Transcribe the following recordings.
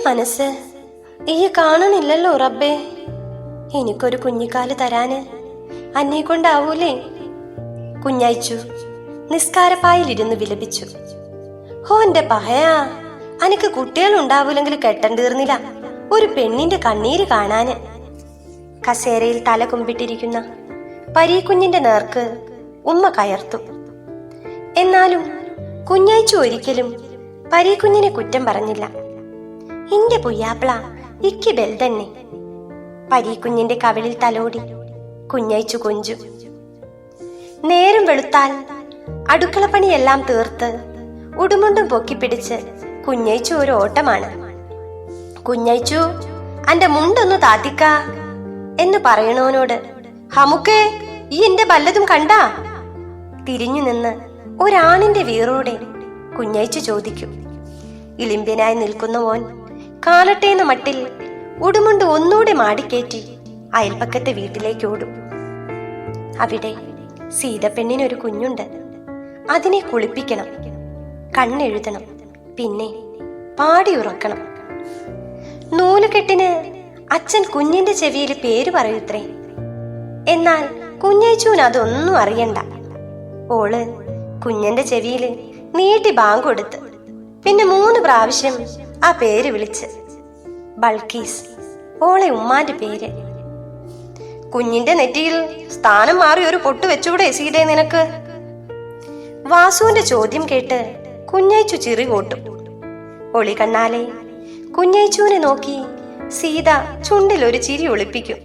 മനസ്സ് ഈ കാണണില്ലല്ലോ റബ്ബേ. എനിക്കൊരു കുഞ്ഞിക്കാല് തരാന് അന്നെ കൊണ്ടാവൂലേ? കുഞ്ഞയച്ചു നിസ്കാരപ്പായിലിരുന്ന് വിലപിച്ചു. ഹോന്റെ പഹയാ, അനക്ക് കുട്ടികളുണ്ടാവൂലെങ്കിൽ കെട്ടണ്ടീർന്നില്ല ഒരു പെണ്ണിന്റെ കണ്ണീര് കാണാന്. കസേരയിൽ തല കുമ്പിട്ടിരിക്കുന്ന പരീക്കുഞ്ഞിന്റെ നേർക്ക് ഉമ്മ കയർത്തു. എന്നാലും കുഞ്ഞയച്ചു ഒരിക്കലും പരീക്കുഞ്ഞിനെ കുറ്റം പറഞ്ഞില്ല. ഇന്റെ പുയ്യാപ്പിള ഇക്ക് ബെൽ തന്നെ. പരീക്കുഞ്ഞിന്റെ കവിളിൽ തലോടി കുഞ്ഞയച്ചു കൊഞ്ചു. നേരം വെളുത്താൽ അടുക്കളപ്പണിയെല്ലാം തീർത്ത് ഉടുമുണ്ടും പൊക്കിപ്പിടിച്ച് കുഞ്ഞയച്ചു ഒരു ഓട്ടമാണ്. കുഞ്ഞയച്ചു, അന്റെ മുണ്ടൊന്നു താത്തിക്ക എന്ന് പറയണോനോട് ഹമുക്കേ ഈ എന്റെ വല്ലതും കണ്ടാ? തിരിഞ്ഞു നിന്ന് ഒരാണിന്റെ വീറോടെ കുഞ്ഞയച്ചു ചോദിക്കും. ഇളിമ്പ്യനായി നിൽക്കുന്ന മോൻ കാലട്ടേന്ന മട്ടിൽ ഉടുമുണ്ട് ഒന്നൂടെ മാടിക്കേറ്റി അയൽപ്പക്കത്തെ വീട്ടിലേക്ക് ഓടും. അവിടെ സീതപ്പെണ്ണിനൊരു കുഞ്ഞുണ്ട്. അതിനെ കുളിപ്പിക്കണം, കണ്ണെഴുതണം, പിന്നെ പാടിയുറക്കണം. നൂലുകെട്ടിന് അച്ഛൻ കുഞ്ഞിന്റെ ചെവിയിൽ പേര് പറയൂത്രേ. എന്നാൽ കുഞ്ഞയച്ചൂന് അതൊന്നും അറിയണ്ട. ഓള് കുഞ്ഞന്റെ ചെവിയില് നീട്ടി ബാങ്ക് കൊടുത്ത് പിന്നെ 3 പ്രാവശ്യം ആ പേര് വിളിച്ച്. ബൾക്കീസ് ഓളെ ഉമ്മാന്റെ പേര്. കുഞ്ഞിന്റെ നെറ്റിയിൽ സ്ഥാനം മാറി ഒരു പൊട്ട് വെച്ചുകൂടെ സീതേ നിനക്ക്? വാസുവിന്റെ ചോദ്യം കേട്ട് കുഞ്ഞയച്ചു ചിറി കൂട്ടും. ഒളി കണ്ണാലെ കുഞ്ഞയച്ചുവിനെ നോക്കി സീത ചുണ്ടിൽ ഒരു ചിരി ഒളിപ്പിക്കും.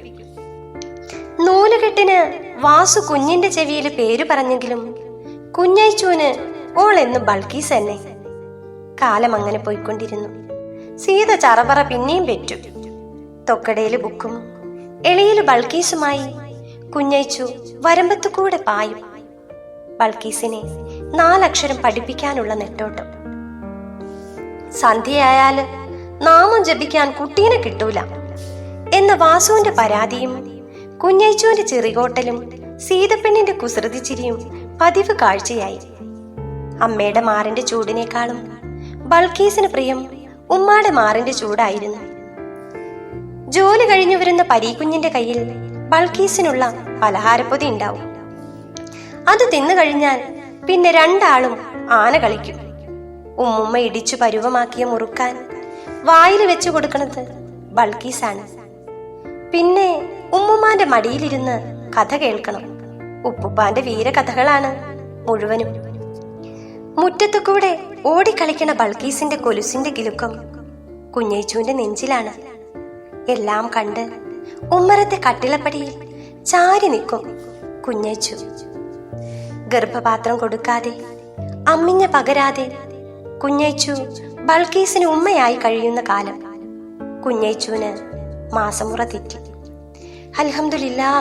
നൂലുകെട്ടിന് വാസു കുഞ്ഞിന്റെ ചെവിയിൽ പേര് പറഞ്ഞെങ്കിലും കുഞ്ഞയച്ചുവിന് ഓളെന്ന് ബൾക്കീസ് തന്നെ. കാലം അങ്ങനെ പോയിക്കൊണ്ടിരുന്നു. സീത ചറപറ പിന്നെയും പെറ്റു. തൊക്കടയില് ബുക്കും എളിയില് ബൾക്കീസുമായി കുഞ്ഞയച്ചു വരമ്പത്തു കൂടെ പായും. ബൾക്കീസിനെ 4 അക്ഷരം പഠിപ്പിക്കാനുള്ള നെട്ടോട്ടം. സന്ധ്യയായാല് നാമം ജപിക്കാൻ കുട്ടീനെ കിട്ടൂല എന്ന വാസുവിന്റെ പരാതിയും കുഞ്ഞയച്ചുവിന്റെ ചെറികോട്ടലും സീതപ്പെണ്ണിന്റെ കുസൃതിച്ചിരിയും പതിവ് കാഴ്ചയായി. അമ്മയുടെ മാറിന്റെ ചൂടിനേക്കാളും ബൾക്കീസിന് പ്രിയം ഉമ്മാടെ മാറിന്റെ ചൂടായിരുന്നു. ജോലി കഴിഞ്ഞു വരുന്ന പരീക്കുഞ്ഞിന്റെ കയ്യിൽ ബൾക്കീസിനുള്ള പലഹാരപ്പൊതി ഉണ്ടാവും. അത് തിന്നു കഴിഞ്ഞാൽ പിന്നെ 2 ആളും ആന കളിക്കും. ഉമ്മുമ്മ ഇടിച്ചു പരുവമാക്കിയ മുറുക്കാൻ വായിൽ വെച്ചു കൊടുക്കുന്നത് ബൾക്കീസാണ്. പിന്നെ ഉമ്മുമ്മാന്റെ മടിയിലിരുന്ന് കഥ കേൾക്കണം. ഉപ്പുപ്പാന്റെ വീരകഥകളാണ് മുഴുവനും. മുറ്റത്തു കൂടെ ഓടിക്കളിക്കണ ബൾക്കീസിന്റെ കൊലുസിന്റെ കിലുക്കം കുഞ്ഞയച്ചുവിന്റെ നെഞ്ചിലാണ്. എല്ലാം കണ്ട് ഉമ്മറത്തെ കട്ടിളപ്പടിയിൽ ചാരി നിൽക്കും കുഞ്ഞയച്ചു. ഗർഭപാത്രം കൊടുക്കാതെ അമ്മിഞ്ഞ പകരാതെ കുഞ്ഞയച്ചു ബൾക്കീസിന് ഉമ്മയായി കഴിയുന്ന കാലം. കുഞ്ഞയച്ചുവിന് മാസമുറ തെറ്റി. അൽഹംദുലില്ലാ,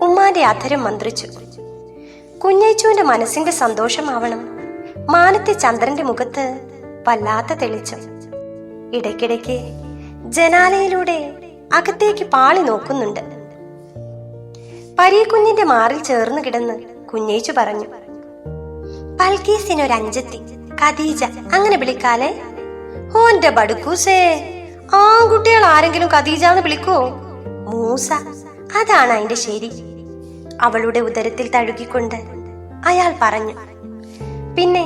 ഉമ്മാന്റെ അധരം മന്ത്രിച്ചു. കുഞ്ഞയച്ചുവിന്റെ മനസ്സിന്റെ സന്തോഷമാവണം മാനത്തെ ചന്ദ്രന്റെ മുഖത്ത് വല്ലാത്ത തെളിച്ചം. ഇടയ്ക്കിടയ്ക്ക് ജനാലയിലൂടെ അകത്തേക്ക് പാളി നോക്കുന്നുണ്ട്. പരീക്കുഞ്ഞിന്റെ മാറിൽ ചേർന്ന് കിടന്ന് കുഞ്ഞയച്ചു പറഞ്ഞു, ബൾക്കീസിനൊരഞ്ചത്തി ഖദീജ അങ്ങനെ വിളിക്കാലേ? ഓന്റെ ബടുക്കൂസേ, ആൺകുട്ടികൾ ആരെങ്കിലും ഖദീജാന്ന് വിളിക്കോ? മൂസ, അതാണ് അതിന്റെ ശരി. അവളുടെ ഉദരത്തിൽ തഴുകിക്കൊണ്ട് അയാൾ പറഞ്ഞു. പിന്നെ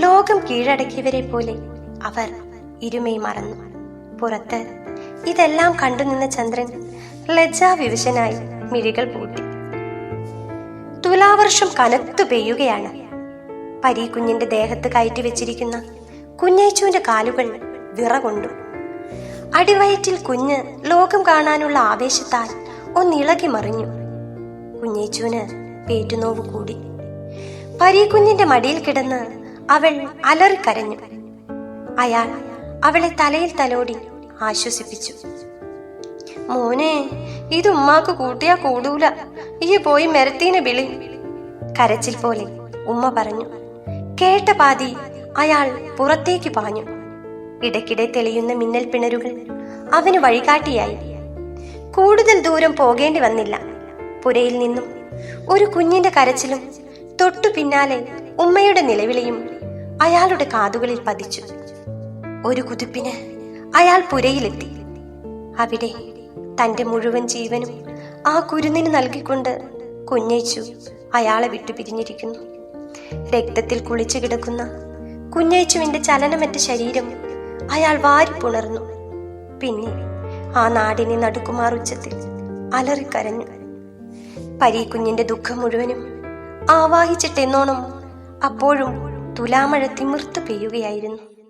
ലോകം കീഴടക്കിയവരെ പോലെ അവർ ഇരുമൈ മറന്നു. പുറത്ത് ഇതെല്ലാം കണ്ടുനിന്ന ചന്ദ്രൻ ലജ്ജാവിവശനായി മിഴികൾ പൂട്ടി. തുലാവർഷം കനത്തു പെയ്യുകയാണ്. പരീക്കുഞ്ഞിന്റെ ദേഹത്ത് കയറ്റി വെച്ചിരിക്കുന്ന കുഞ്ഞയച്ചുവിന്റെ കാലുകൾ വിറകൊണ്ടു. അടിവയറ്റിൽ കുഞ്ഞ് ലോകം കാണാനുള്ള ആവേശത്താൽ ഒന്നിളകി മറിഞ്ഞു. കുഞ്ഞയച്ചുവിന് പേറ്റുനോവ് കൂടി. പരീക്കുഞ്ഞിന്റെ മടിയിൽ കിടന്ന് അവൾ അലറിക്കരഞ്ഞു. അയാൾ അവളെ തലയിൽ തലോടി ആശ്വസിപ്പിച്ചു. മോനെ, ഇത് ഉമ്മാക്ക് കൂട്ടിയാ കൂടൂല, ഈ പോയി മെരത്തീനെ വിളി. കരച്ചിൽ പോലെ ഉമ്മ പറഞ്ഞു. കേട്ട പാതി അയാൾ പുറത്തേക്ക് പാഞ്ഞു. ഇടയ്ക്കിടെ തെളിയുന്ന മിന്നൽ പിണരുകൾ അവന് വഴികാട്ടിയായി. കൂടുതൽ ദൂരം പോകേണ്ടി വന്നില്ല. പുരയിൽ നിന്നും ഒരു കുഞ്ഞിന്റെ കരച്ചിലും തൊട്ടു പിന്നാലെ ഉമ്മയുടെ നിലവിളിയും അയാളുടെ കാതുകളിൽ പതിച്ചു. ഒരു കുതിപ്പിന് അയാൾ പുരയിലെത്തി. അവിടെ തന്റെ മുഴുവൻ ജീവനും ആ കുരുന്നിന് നൽകിക്കൊണ്ട് കുഞ്ഞേച്ചു അയാളെ വിട്ടു പിരിഞ്ഞിരിക്കുന്നു. രക്തത്തിൽ കുളിച്ചു കിടക്കുന്ന കുഞ്ഞേച്ചുവിന്റെ ചലനമറ്റ ശരീരം അയാൾ വാരിപ്പുണർന്നു. പിന്നെ ആ നാടിനെ നടുക്കുമാർ ഉച്ചത്തിൽ അലറിക്കരഞ്ഞു. പരീക്കുഞ്ഞിന്റെ ദുഃഖം മുഴുവനും ആവാഹിച്ചിട്ടെന്നോണം അപ്പോഴും തുലാമഴ തിമിർത്തു പെയ്യുകയായിരുന്നു.